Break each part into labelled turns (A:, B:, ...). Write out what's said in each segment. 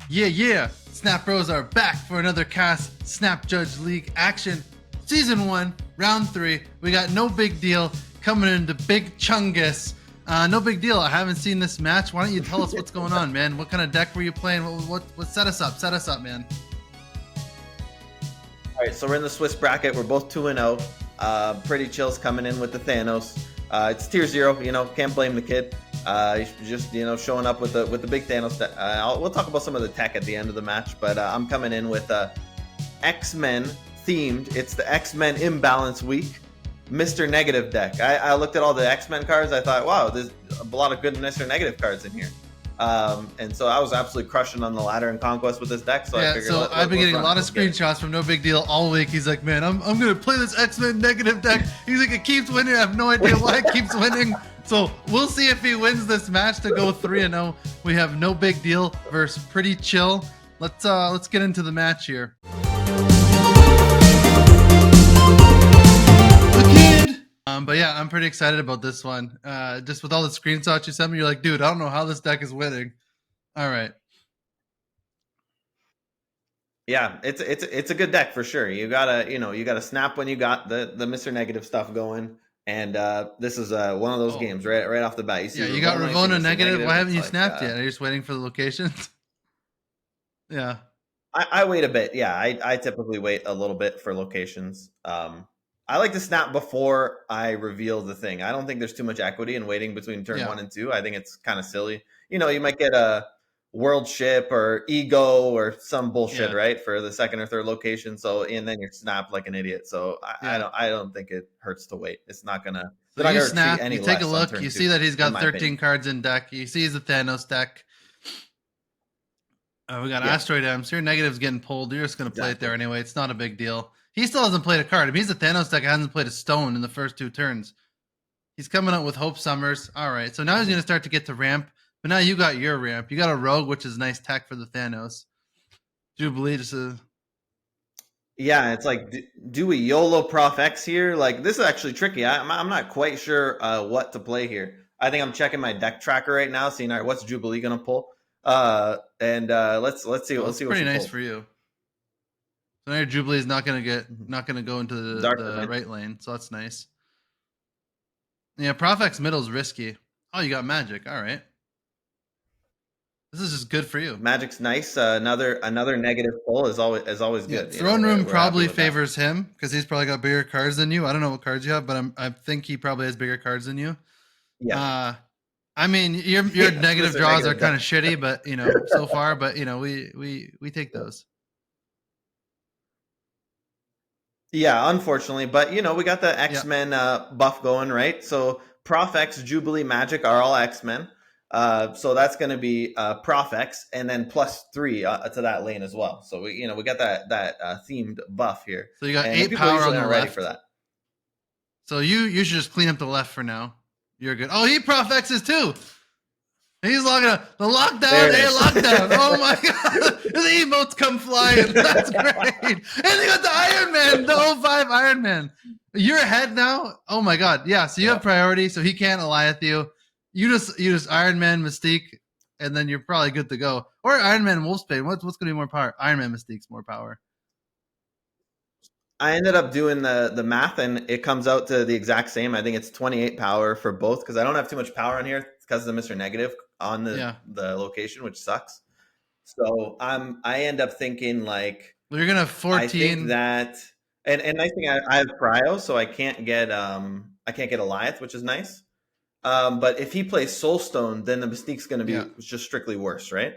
A: Yeah. Snap Bros are back for another cast Snap Judge League action. Season 1, Round 3. We got No Big Deal coming into Big Chungus. No Big Deal. I haven't seen this match. Why don't you tell us what's going on, man? What kind of deck were you playing? What set us up? Set us up, man.
B: All right, so we're in the Swiss bracket. We're both 2-0. PrettyChill's coming in with the Thanos. It's tier 0. You know, can't blame the kid. He's just showing up with the big Thanos. We'll talk about some of the tech at the end of the match, but I'm coming in with X-Men themed. It's the X-Men Imbalance Week, Mr. Negative deck. I looked at all the X-Men cards. I thought, wow, there's a lot of good Mr. Negative cards in here. And so I was absolutely crushing on the ladder and conquest with this deck. So I figured,
A: I've been getting a lot of screenshots from No Big Deal all week. He's like, man, I'm gonna play this X-Men negative deck. He's like, it keeps winning. I have no idea why it keeps winning. So we'll see if he wins this match to go 3-0. We have No Big Deal versus PrettyChill. Let's get into the match here. But yeah, I'm pretty excited about this one. Just with all the screenshots you sent me, you're like, dude, I don't know how this deck is winning. All right.
B: Yeah, it's a good deck for sure. You gotta snap when you got the Mr. Negative stuff going. And this is one of those games right off the bat. You see,
A: you got Ravona negative. Why haven't you snapped yet? Are you just waiting for the locations? Yeah.
B: I wait a bit. Yeah, I typically wait a little bit for locations. I like to snap before I reveal the thing. I don't think there's too much equity in waiting between turn 1 and 2. I think it's kind of silly. You know, you might get a world ship or ego or some bullshit, right, for the second or third location. So, and then you're snapped like an idiot. So I don't think it hurts to wait. It's not gonna.
A: So you snap. You take a look. You see that he's got 13 cards in deck. You see he's a Thanos deck. We got Asteroid M's. Your negative's getting pulled. You're just gonna play it there anyway. It's not a big deal. He still hasn't played a card. If he's a Thanos deck, hasn't played a stone in the first 2 turns. He's coming out with Hope Summers. All right, so now he's going to start to get to ramp. But now you got your ramp. You got a Rogue, which is nice tech for the Thanos. Jubilee just
B: Yeah, it's like, do we YOLO Prof X here? Like, this is actually tricky. I'm not quite sure what to play here. I think I'm checking my deck tracker right now, seeing, all right, what's Jubilee going to pull? Let's see. Let's see what's
A: pretty nice for you. So now your Jubilee is not gonna go into the right lane, so that's nice. Yeah, Prof X middle is risky. Oh, you got Magic. All right, this is just good for you.
B: Magic's nice. Another negative pull is always good.
A: Throne Room probably favors him because he's probably got bigger cards than you. I don't know what cards you have, but I think he probably has bigger cards than you.
B: Yeah.
A: I mean, your negative draws are kind of shitty, but so far. But we take those.
B: Yeah, unfortunately, but we got the X-Men buff going, right? So Prof X, Jubilee, Magic are all X-Men. So that's going to be Prof X and then +3 to that lane as well. So we got that themed buff here.
A: So you got 8 power on the left.
B: Ready for that.
A: So you should just clean up the left for now. You're good. Oh, he Prof X's too. He's locking up the lockdown. Hey, lockdown. Oh my god. The emotes come flying. That's great. And you got the Iron Man, the 05 Iron Man. You're ahead now. Oh my god. Yeah. So you have priority. So he can't Alliath you. You just Iron Man Mystique, and then you're probably good to go. Or Iron Man Wolfsbane. What's gonna be more power? Iron Man Mystique's more power.
B: I ended up doing the math, and it comes out to the exact same. I think it's 28 power for both because I don't have too much power in here because of the Mr. Negative on the location, which sucks. So I end up thinking like
A: you're gonna have 14.
B: I think that, and nice thing I have Cryo, so I can't get Alliath, which is nice. But if he plays Soulstone, then the Mystique's gonna be just strictly worse, right?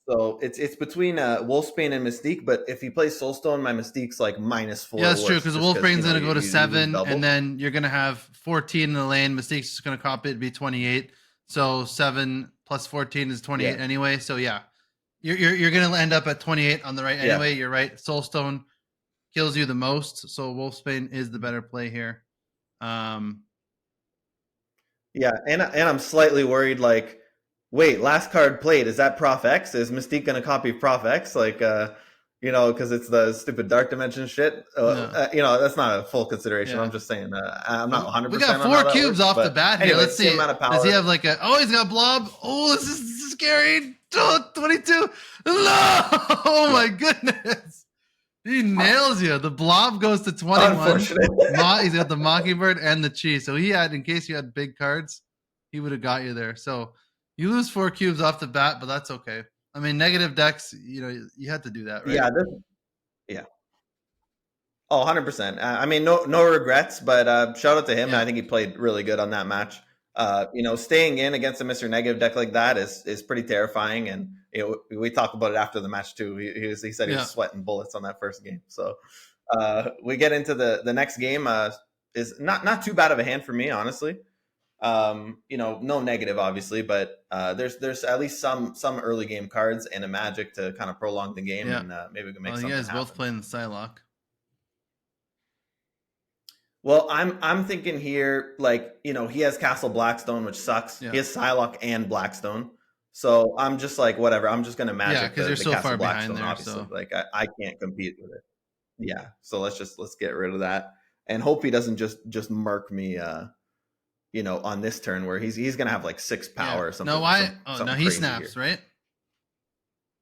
B: So it's between Wolfsbane and Mystique, but if he plays Soulstone, my Mystique's like -4.
A: Yeah, that's true, because Wolfsbane's going to go to 7, and then you're going to have 14 in the lane. Mystique's just going to copy it, be 28. So 7 plus 14 is 28 anyway. So yeah, you're going to end up at 28 on the right anyway. You're right. Soulstone kills you the most, so Wolfsbane is the better play here.
B: Yeah, and I'm slightly worried, like, wait, last card played, is that Prof X? Is Mystique going to copy Prof X? Like, because it's the stupid Dark Dimension shit. That's not a full consideration. I'm just saying, I'm not 100%.
A: We got 4 cubes off the bat here. Let's see. Does he have like he's got Blob. Oh, this is scary. Oh, 22. No! Oh my goodness. He nails you. The blob goes to 21.
B: Unfortunate.
A: He's got the Mockingbird and the cheese. So he had, in case you had big cards, he would have got you there. So you lose 4 cubes off the bat, but that's okay. I mean, negative decks, you had to do that, right?
B: Yeah. Yeah. Oh, 100%. I mean, no regrets, but shout out to him.
A: Yeah.
B: I think he played really good on that match. Staying in against a Mr. Negative deck like that is pretty terrifying. And we talked about it after the match too. He said he was sweating bullets on that first game. So we get into the next game. Is not too bad of a hand for me, honestly. No negative, obviously, but there's at least some early game cards and a magic to kind of prolong the game, and maybe we can make something
A: you guys
B: happen.
A: both playing the Psylocke.
B: Well, I'm thinking here, he has Castle Blackstone, which sucks. Yeah. He has Psylocke and Blackstone. So I'm just like, whatever. I'm just going to magic
A: because you're so
B: Castle
A: far
B: Blackstone,
A: behind there.
B: obviously.
A: So.
B: I can't compete with it. Yeah. So let's get rid of that and hope he doesn't just murk me, on this turn where he's going to have like 6 power or something.
A: No, why?
B: Something
A: he snaps,
B: here.
A: right?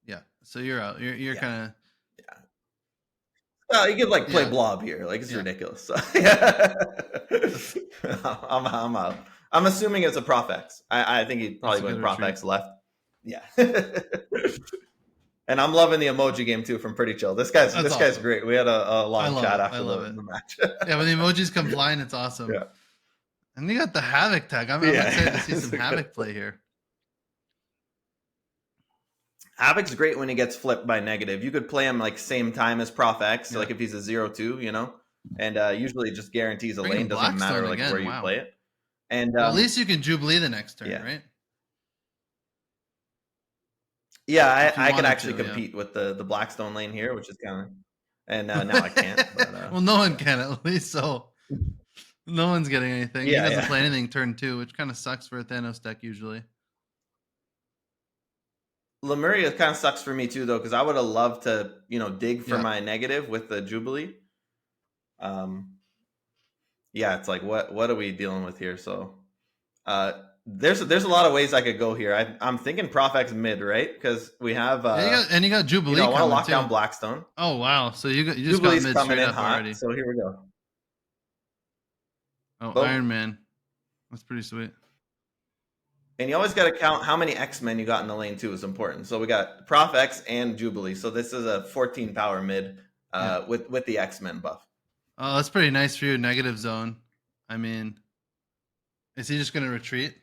A: Yeah. So you're out. You're kind of.
B: You could play blob here, it's ridiculous. So, I'm out. I'm assuming it's a Profex. I think he probably went Profex left. Yeah. And I'm loving the emoji game too from PrettyChill. This guy's great. We had a long chat after the match.
A: Yeah, when the emojis come flying, it's awesome. Yeah. And you got the Havoc tag. I'm excited to see some Havoc play here.
B: Havoc's great when he gets flipped by negative. You could play him same time as Prof X, if he's a 0-2, and usually it just guarantees a lane. Doesn't matter where you play it. And
A: at least you can Jubilee the next turn, right?
B: Yeah, I can actually compete with the Blackstone lane here, which is kind of, and now I can't. But,
A: well, no one can at least, so no one's getting anything. He doesn't play anything turn 2, which kind of sucks for a Thanos deck usually.
B: Lemuria kind of sucks for me too, though, because I would have loved to, dig for my negative with the Jubilee. It's like what are we dealing with here? So, there's a lot of ways I could go here. I'm thinking Profex mid, right? Because we have
A: you got Jubilee.
B: I want to lock down Blackstone.
A: Oh wow! So you just
B: Jubilee's
A: got mid
B: coming
A: straight
B: in
A: up
B: hot,
A: already.
B: So here we go.
A: Oh, boom. Iron Man, that's pretty sweet.
B: And you always got to count how many X-Men you got in the lane too is important. So we got Prof X and Jubilee. So this is a 14 power mid with the X-Men buff.
A: Oh, that's pretty nice for you. Negative zone. I mean, is he just going to retreat?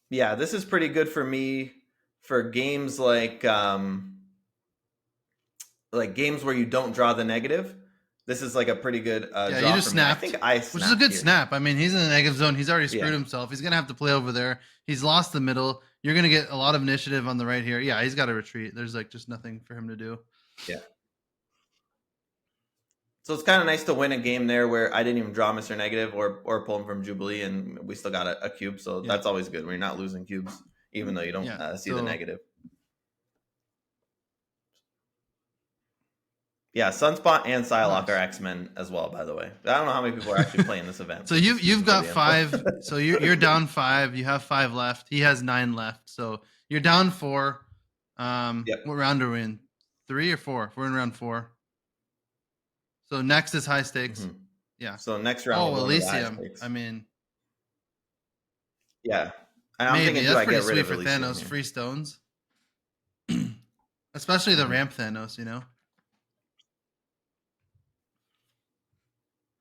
B: Yeah, this is pretty good for me for games like games where you don't draw the negative. This is a pretty good draw.
A: You just snapped.
B: I think I snapped,
A: which is a good
B: here.
A: snap. I mean, he's in the negative zone. He's already screwed himself. He's going to have to play over there. He's lost the middle. You're going to get a lot of initiative on the right here. Yeah, he's got to retreat. There's just nothing for him to do.
B: Yeah. So it's kind of nice to win a game there where I didn't even draw Mr. Negative or pull him from Jubilee, and we still got a cube. So that's always good when you're not losing cubes, even though you don't see the negative. Yeah, Sunspot and Psylocke are X-Men as well, by the way. I don't know how many people are actually playing this event.
A: So you've got 5. So you're down 5. You have 5 left. He has 9 left. So you're down 4. What round are we in? 3 or 4? We're in round 4. So next is high stakes.
B: Mm-hmm.
A: Yeah.
B: So next round.
A: Oh, Elysium. I mean.
B: Yeah. I'm
A: maybe
B: thinking,
A: that's pretty sweet for
B: Elysium
A: Thanos.
B: here?
A: Free stones. Especially the ramp Thanos,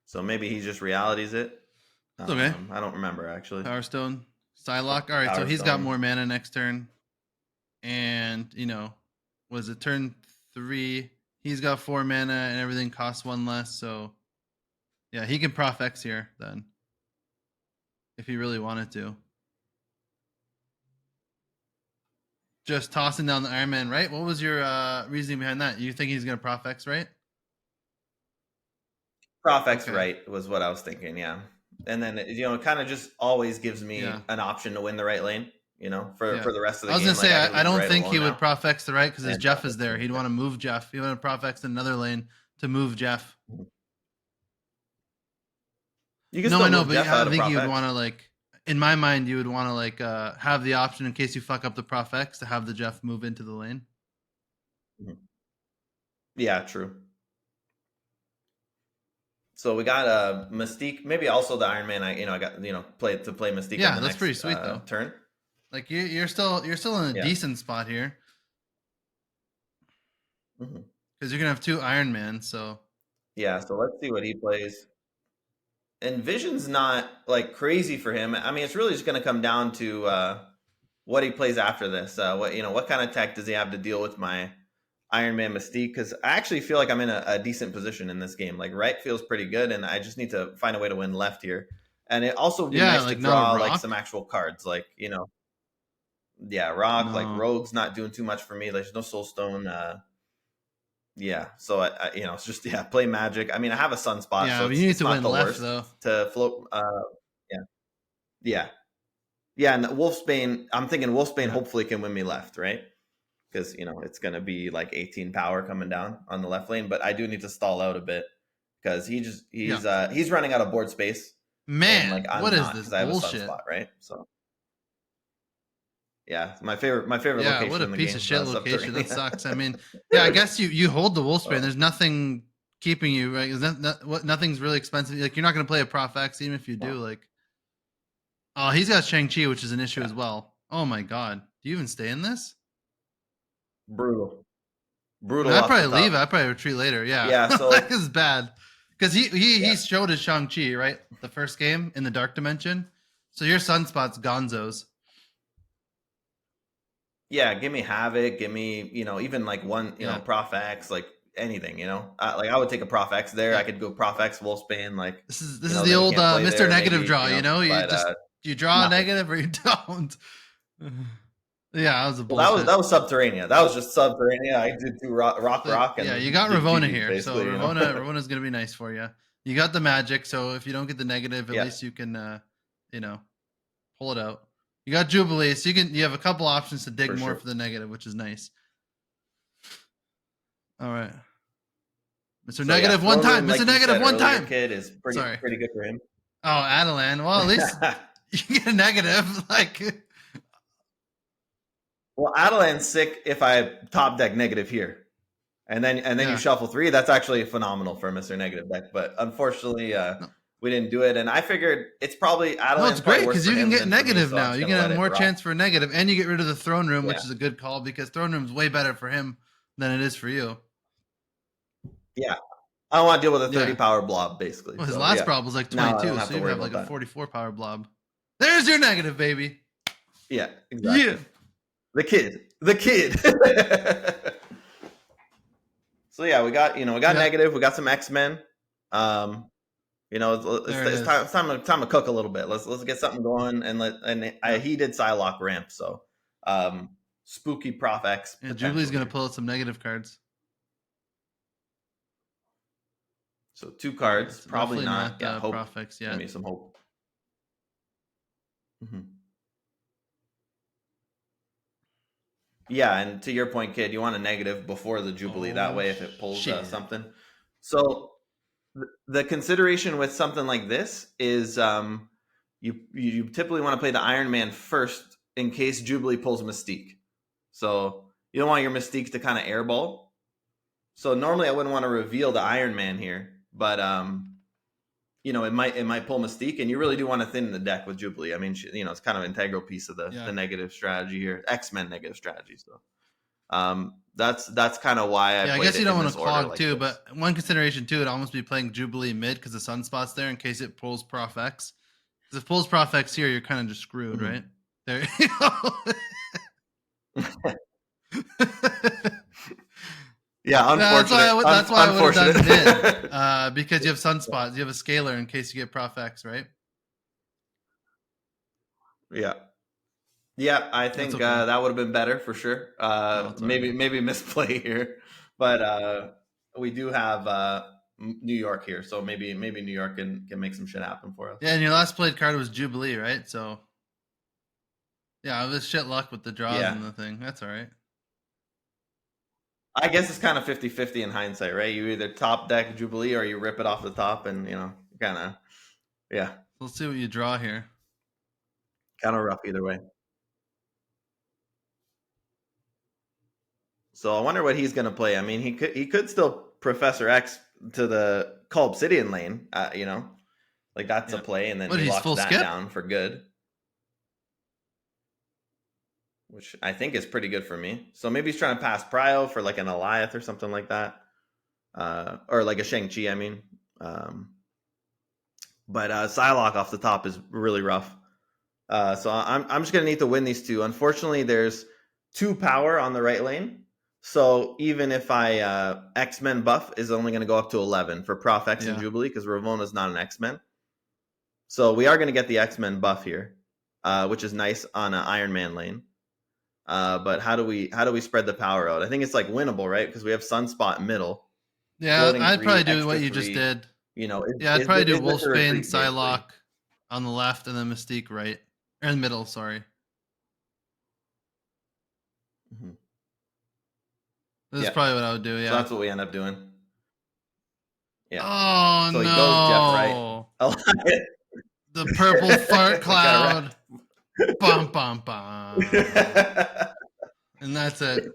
B: So maybe he just realities it.
A: It's okay.
B: I don't remember, actually.
A: Power Stone. Psylocke. All right, so he's got more mana next turn. And, was it turn 3? He's got 4 mana and everything costs 1 less. So, yeah, he can Prof X here then. If he really wanted to. Just tossing down the Iron Man, right? What was your reasoning behind that? You think he's going to Prof X, right?
B: Prof X right was what I was thinking, yeah. And then, it kind of just always gives me an option to win the right lane, for the rest of the game.
A: I was going to say, I don't think he would
B: now.
A: Prof X the right because his Jeff is there. He'd want to move Jeff. He'd want to Prof X in another lane to move Jeff.
B: You can
A: I know,
B: move
A: but
B: Jeff
A: I
B: out of
A: think he would
B: Prof X.
A: want to, in my mind, you would want to like have the option in case you fuck up the Prof X to have the Jeff move into the lane.
B: Yeah, true. So we got Mystique, maybe also the Iron Man. I got play Mystique.
A: Yeah,
B: on the
A: that's
B: next,
A: pretty sweet though.
B: Turn.
A: Like you're still in a decent spot here because you're gonna have 2 Iron Man. So
B: yeah, so let's see what he plays. And Vision's not like crazy for him. I mean, it's really just gonna come down to what he plays after this. What kind of tech does he have to deal with my Iron Man Mystique? Because I actually feel like I'm in a decent position in this game. Like right feels pretty good, and I just need to find a way to win left here. And it also would be nice to draw like some actual cards, like Rock. Like Rogue's not doing too much for me. There's no Soul Stone. So I it's just play Magic. I mean, I have a Sunspot.
A: Yeah,
B: so
A: but you need to win left though
B: to float. And Wolfsbane. I'm thinking Wolfsbane hopefully can win me left, right? Because it's gonna be like 18 power coming down on the left lane, but I do need to stall out a bit because he's running out of board space.
A: Man,
B: like,
A: what is this bullshit? I have a
B: Sunspot, right? So yeah, my favorite location.
A: Yeah, what a piece of shit location. That sucks. I mean, yeah, I guess you hold the Wolfsbane. There's nothing keeping you, right? Nothing's really expensive. Like you're not gonna play a Prof X even if you do. Like, oh, he's got Shang-Chi, which is an issue as well. Oh my god, do you even stay in this?
B: Brutal.
A: I'd probably leave. I'd probably retreat later. Yeah. So this is bad because he showed his Shang-Chi, right? The first game in the Dark Dimension. So your Sunspot's Gonzo's.
B: Yeah, give me Havoc. Give me even like one Prof X, like anything. Like I would take a Prof X there. I could go Prof X Wolfsbane. Like
A: this is the old Mr. Negative draw. You draw a negative or you don't. Yeah, that was a bullshit.
B: That was Subterranea. That was just Subterranea. I did do rock. And
A: yeah, you got Ravonna here, so Ravona's gonna be nice for you. You got the Magic, so if you don't get the negative, at least you can, pull it out. You got Jubilee, so you have a couple options to dig more for the negative, which is nice. All right, Mr. Negative one time. Mr. Negative one time.
B: Kid is pretty good for him.
A: Oh, Adelan. Well, at least you get a negative, like.
B: Well, Adelan's sick if I top deck negative here. And then you shuffle 3. That's actually phenomenal for Mr. Negative deck. But unfortunately, we didn't do it. And I figured it's probably Adelan's.
A: No, it's great because you can get negative now. You can have more chance for a negative. And you get rid of the Throne Room, which is a good call because Throne Room is way better for him than it is for you.
B: Yeah. I don't want to deal with a 30 power blob, basically.
A: Well, his last blob was like 22, so you have like a 44 power blob. There's your negative, baby.
B: Yeah, exactly. Yeah. The kid. So yeah, we got negative. We got some X-Men. It's time to cook a little bit. Let's get something going. He did Psylocke ramp, so spooky Prof X.
A: Yeah, Jubilee's gonna pull out some negative cards.
B: So 2 cards, probably not. Hope.
A: Prof X, yeah.
B: Give me some hope. Mm-hmm. Yeah, and to your point, kid, you want a negative before the Jubilee. That way, if it pulls something. So the consideration with something like this is you typically want to play the Iron Man first in case Jubilee pulls Mystique. So you don't want your Mystique to kind of airball. So normally I wouldn't want to reveal the Iron Man here, but it might pull Mystique, and you really do want to thin the deck with Jubilee. I mean, it's kind of an integral piece of the negative strategy here, X-Men negative strategy. So that's kind of why I guess you don't want to clog
A: too. But one consideration too, it'd almost be playing Jubilee mid because the Sunspot's there in case it pulls Prof X. Because if it pulls Prof X here, you're kind of just screwed, right? There you go.
B: Yeah, unfortunate.
A: That's why I would have done mid, because you have Sunspots. You have a scalar in case you get Prof X, right?
B: Yeah. Yeah, I think that would have been better for sure. Maybe misplay here, but we do have New York here, so maybe New York can make some shit happen for us.
A: Yeah, and your last played card was Jubilee, right? So yeah, it was shit luck with the draws and the thing. That's all right.
B: I guess it's kind of 50-50 in hindsight, right? You either top deck Jubilee or you rip it off the top and, kind of, yeah.
A: Let's see what you draw here.
B: Kind of rough either way. So I wonder what he's gonna play. I mean, he could still Professor X to the Call Obsidian lane. You know, like that's a play, and then
A: What,
B: he
A: he's
B: locks
A: full
B: that
A: skip?
B: down for good, which I think is pretty good for me. So maybe he's trying to pass Prio for like an Eliath or something like that, or like a Shang-Chi. I mean, but Psylocke off the top is really rough. So I'm just gonna need to win these two. Unfortunately, there's 2 power on the right lane. So even if I X-Men buff is only going to go up to 11 for Prof X and Jubilee, because Ravona's not an X-Men. So we are going to get the X-Men buff here, which is nice on an Iron Man lane. But how do we spread the power out? I think it's like winnable, right? Because we have Sunspot middle.
A: Yeah, I'd probably do what you just did.
B: You know,
A: I'd probably do Wolfsbane, Psylocke on the left, and then Mystique right, or in the middle. Sorry.
B: Mm-hmm.
A: This is probably what I would do. Yeah,
B: so that's what we end up doing. Yeah.
A: Oh,
B: so he
A: no.
B: goes Jeff right.
A: The purple fart cloud. Bum bum bum. And that's it.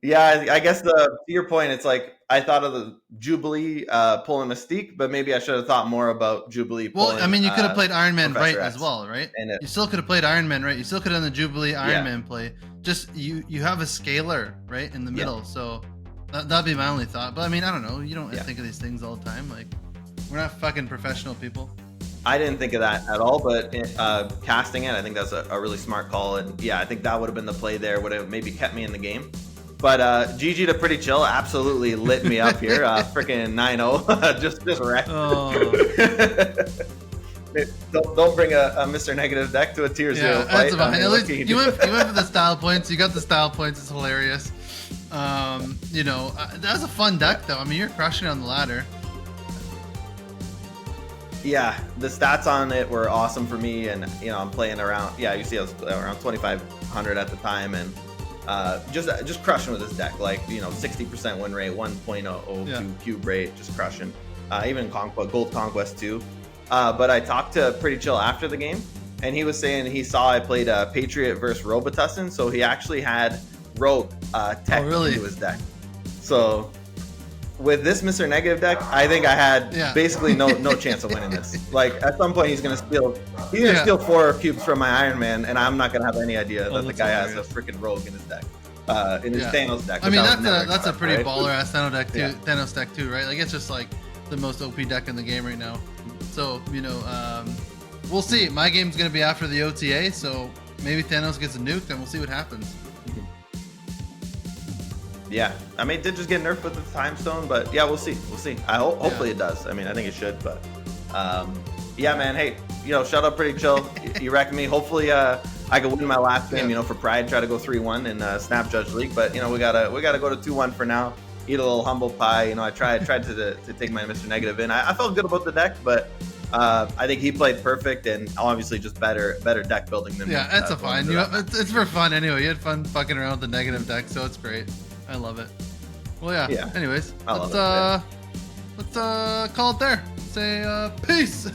B: Yeah, I guess to your point, it's like I thought of the Jubilee pulling Mystique, but maybe I should have thought more about Jubilee pulling.
A: Well, I mean, you could have played Iron Man
B: Professor
A: right
B: X.
A: as well, right?
B: And
A: you still could have played Iron Man right. You still could have done the Jubilee Iron Man play. Just you have a scalar right in the middle, so that'd be my only thought. But I mean, I don't know. You don't think of these things all the time. Like, we're not fucking professional people.
B: I didn't think of that at all, but casting it, I think that's a really smart call. And yeah, I think that would have been the play there. Would have maybe kept me in the game. But GG to PrettyChill absolutely lit me up here. Freaking 9-0, just wrecked.
A: Oh.
B: Don't bring a Mr. Negative deck to a tier 0 fight.
A: That's fine. At least you went for the style points. You got the style points. It's hilarious. You know, that was a fun deck though. I mean, you're crushing it on the ladder.
B: Yeah, the stats on it were awesome for me, and you know, I'm playing around. Yeah, you see, I was around 2,500 at the time, and just crushing with this deck. Like, you know, 60% win rate, 1.002 cube rate, just crushing. Even Gold Conquest 2. But I talked to PrettyChill after the game, and he was saying he saw I played Patriot versus Robitussin, so he actually had Rogue tech into his deck. So with this Mr. Negative deck, I think I had basically no chance of winning this. Like, at some point he's gonna steal 4 cubes from my Iron Man, and I'm not gonna have any idea that the guy has a freaking Rogue in his deck. In his Thanos deck.
A: I mean, that's a pretty baller ass Thanos deck too, right? Like, it's just like the most OP deck in the game right now. So, you know, we'll see. My game's gonna be after the OTA, so maybe Thanos gets a nuke, and we'll see what happens.
B: Yeah, I mean, it did just get nerfed with the time stone, but yeah, we'll see. We'll see. Hopefully it does. I mean, I think it should, but yeah, man. Hey, you know, shout out PrettyChill. You wrecked me. Hopefully, I can win my last game. You know, for pride, try to go 3-1 in SNAPJudge League. But you know, we gotta go to 2-1 for now. Eat a little humble pie. You know, I tried to take my Mr. Negative in. I felt good about the deck, but I think he played perfect and obviously just better deck building than me.
A: Yeah, that's fine. It's for fun anyway. You had fun fucking around with the negative deck, so it's great. I love it. Well, yeah. Anyways, let's call it there. Say peace.